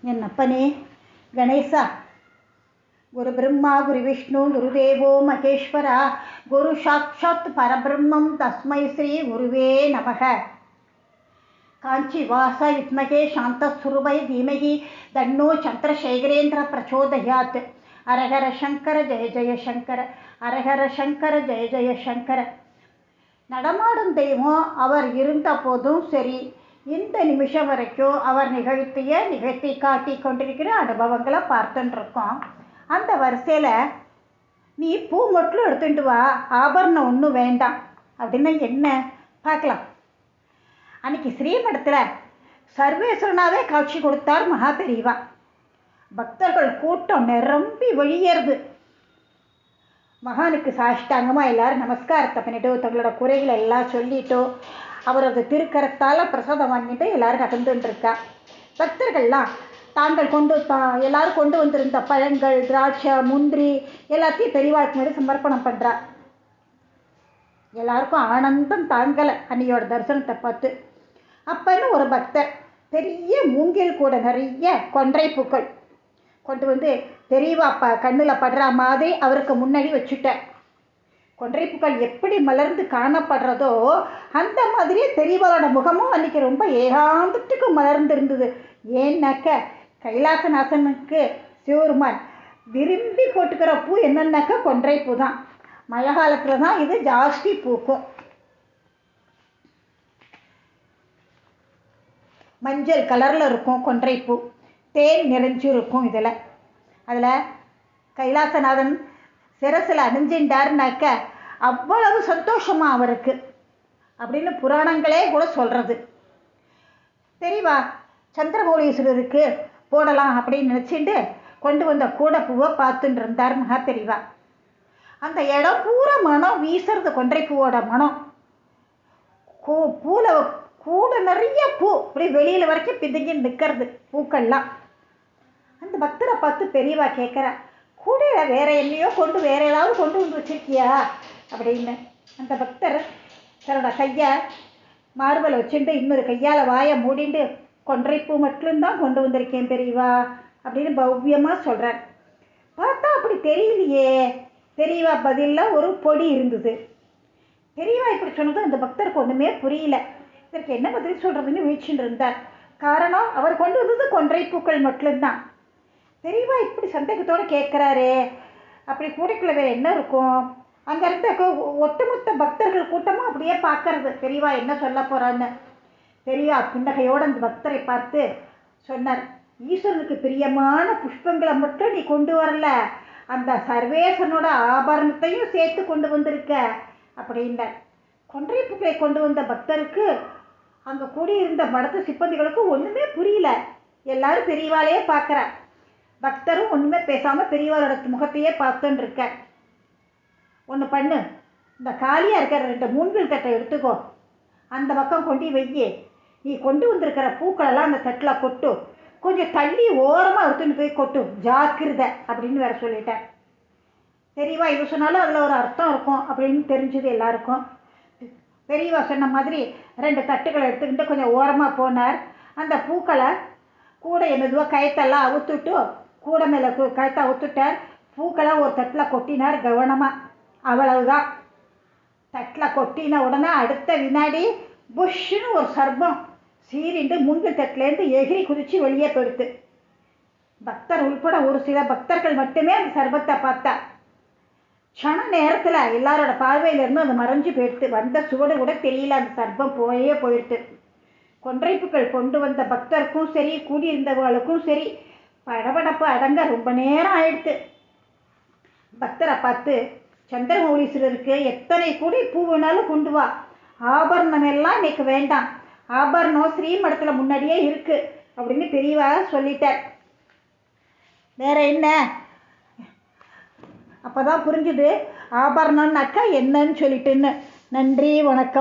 என் அப்பனே கணேசா, குரு பிரம்மா குரு விஷ்ணு குருதேவோ மகேஸ்வரா, குரு சாட்சாத் பரபிரம்மம் தஸ்மை ஸ்ரீ குருவே நமக. காஞ்சி வாச வித்மகே சாந்தஸ்வரூபை தீமகி தன்னோ சந்திரசேகரேந்திர பிரச்சோதயாத். அரஹர சங்கர ஜெய ஜெய சங்கர, அரஹர சங்கர ஜெய ஜெய சங்கர. நடமாடும் தெய்வம் அவர் இருந்த போதும் சரி, இந்த நிமிஷம் வரைக்கும் அவர் நிகழ்த்தி காட்டி கொண்டிருக்கிற அனுபவங்களை பார்த்துட்டுருக்கோம். அந்த வரிசையில் நீ பூ மட்டும் எடுத்துட்டு வா, ஆபரணம் ஒன்றும் வேண்டாம் அப்படின்னா என்ன பார்க்கலாம். அன்னைக்கு ஸ்ரீமடத்தில் சர்வேஸ்வரனாவே காட்சி கொடுத்தார் மகா பெரியவா. பக்தர்கள் கூட்டம் நிரம்பி வெளியேறுது. மகானுக்கு சாஷ்டாங்கமாக எல்லாரும் நமஸ்காரத்தை பண்ணிட்டோ, தங்களோட குறைகளை எல்லாம் சொல்லிட்டோ, அவரது திருக்கரத்தால் பிரசாதம் வாங்கிட்டு எல்லாரும் நகர்ந்துட்டுருக்கா. பக்தர்கள்லாம் தாங்கள் எல்லாரும் கொண்டு வந்திருந்த பழங்கள், திராட்சை, முந்திரி எல்லாத்தையும் பெரியவாளுக்கு மேலே சமர்ப்பணம் பண்ணுறா. எல்லாருக்கும் ஆனந்தம் தாங்கலை அன்னையோட தரிசனத்தை பார்த்து. அப்பன்னு ஒரு பக்தர் பெரிய மூங்கில் கூட நிறைய கொன்றை பூக்கள் கொண்டு வந்து பெரியவா கண்ணில் படுற மாதிரி அவருக்கு முன்னாடி வச்சுட்டேன். கொன்றை பூக்கள் எப்படி மலர்ந்து காணப்படுறதோ அந்த மாதிரியே பெரியவளோட முகமும் அன்றைக்கி ரொம்ப ஏகாந்தத்துக்கு மலர்ந்து இருந்தது. ஏன்னாக்க கைலாசநாசனுக்கு சிவருமான் விரும்பி போட்டுக்கிற பூ என்னன்னாக்கா கொன்றை பூ தான். மழை காலத்தில் தான் இது ஜாஸ்தி பூக்கும். மஞ்சள் கலரில் இருக்கும் கொன்றை பூ, தேன் நிறைஞ்சு இருக்கும். அதில் கைலாசநாதன் சிரசில் அணிஞ்சின்றாருனாக்க அவ்வளவு சந்தோஷமாக அவருக்கு அப்படின்னு புராணங்களே கூட சொல்கிறது. தெரியவா சந்திரமௌலீஸ்வரருக்கு போடலாம் அப்படின்னு நினச்சிட்டு கொண்டு வந்த கூடை பூவை பார்த்துட்டு இருந்தார் மகா பெரியவா. அந்த இடம் பூரா மனம் வீசுறது, கொன்றை பூவோட மனம். பூவில் கூட நிறைய பூ இப்படி வெளியில் வரைக்கும் பிதுங்கி நிற்கிறது பூக்கள்லாம். அந்த பக்தரை பார்த்து பெரியவா கேட்குறா, கூடையில் வேற எங்கேயோ வேற ஏதாவது கொண்டு வந்து வச்சிருக்கியா அப்படின்னு. அந்த பக்தர் தன்னோட கையை மார்பலை வச்சுட்டு இன்னொரு கையால் வாயை மூடிண்டு கொன்றை பூ மட்டும்தான் கொண்டு வந்திருக்கேன் பெரியவா அப்படின்னு பவ்யமாக சொல்கிறார். பார்த்தா அப்படி தெரியலையே. பெரியவா பதிலில் ஒரு பொடி இருந்தது. பெரியவா இப்படி சொன்னதும் அந்த பக்தருக்கு ஒன்றுமே புரியல. இதற்கு என்ன பதில் சொல்கிறதுன்னு வீழ்ச்சின்னு இருந்தார். காரணம் அவர் கொண்டு வந்தது கொன்றை பூக்கள் மட்டும்தான். பெரியவா இப்படி சந்தேகத்தோடு கேட்குறாரு, அப்படி கூடைக்குள்ள வேறு என்ன இருக்கும்? அங்கே இருந்த ஒட்டுமொத்த பக்தர்கள் கூட்டமும் அப்படியே பார்க்கறது பெரியவா என்ன சொல்ல போகிறான்னு. பெரியவா புன்னகையோடு அந்த பக்தரை பார்த்து சொன்னார், ஈஸ்வரனுக்கு பிரியமான புஷ்பங்களை மட்டும் நீ கொண்டு வரல, அந்த சர்வேசனோட ஆபரணத்தையும் சேர்த்து கொண்டு வந்திருக்க அப்படின்னார். கொன்றை பூக்களை கொண்டு வந்த பக்தருக்கு அங்கே கூடியிருந்த மடத்து சிப்பந்திகளுக்கு ஒன்றுமே புரியல. எல்லாரும் பெரியவாளையே பார்க்குறா. பக்தரும் ஒன்றுமே பேசாமல் பெரியவாளோட முகத்தையே பார்த்துன்னு இருக்க. ஒன்று பண்ணு, இந்த காலியாக இருக்கிற 2 மூங்கில் தட்டை எடுத்துக்கோ, அந்த பக்கம் கொண்டு வையே, நீ கொண்டு வந்திருக்கிற பூக்களெல்லாம் அந்த தட்டில் கொட்டு, கொஞ்சம் தள்ளி ஓரமாக எடுத்துன்னு போய் கொட்டு, ஜாக்கிரதை அப்படின்னு வேற சொல்லிட்டேன். பெரியவா இது சொன்னாலும் அதில் ஒரு அர்த்தம் இருக்கும் அப்படின்னு தெரிஞ்சது எல்லாருக்கும். பெரியவா சொன்ன மாதிரி 2 தட்டுகளை எடுத்துக்கிட்டு கொஞ்சம் ஓரமாக போனார். அந்த பூக்களை கூடை மெதுவாக கயத்தெல்லாம் அவுத்துட்டு கூடை மேலே கயத்தை அவுத்துட்டார். பூக்களை ஒரு தட்டில் கொட்டினார் கவனமாக. அவ்வளவுதான். தட்டில் கொட்டின உடனே அடுத்த வினாடி புஷ்ஷுன்னு ஒரு சர்ப்பம் சீரிண்டு மூங்கில் தட்டிலேருந்து எகிரி குதித்து வெளியே போயிடுத்து. பக்தர் உள்பட ஒரு சில பக்தர்கள் மட்டுமே அந்த சர்ப்பத்தை பார்த்தா. க்ஷண நேரத்தில் எல்லாரோட பார்வையிலேருந்து அது மறைஞ்சு போயிடுத்து. வந்த சுவடு கூட தெரியல, அந்த சர்ப்பம் போயிடுத்து. கொன்றைப்புகள் கொண்டு வந்த பக்தருக்கும் சரி, கூடியிருந்தவர்களுக்கும் சரி, படபடப்பு அடங்க ரொம்ப நேரம் ஆயிடுத்து. பக்தரை பார்த்து, சந்திரமௌலீஸ்வரருக்கு எத்தனை கூடி பூ வேணாலும் கொண்டு வா, ஆபரணம் எல்லாம் இன்னைக்கு வேண்டாம், ஆபரணம் ஸ்ரீமடத்தில் முன்னாடியே இருக்கு அப்படின்னு பெரியவா சொல்லிட்டார். வேற என்ன? அப்போதான் புரிஞ்சுது ஆபரணம்னாக்கா என்னன்னு சொல்லிட்டுன்னு. நன்றி, வணக்கம்.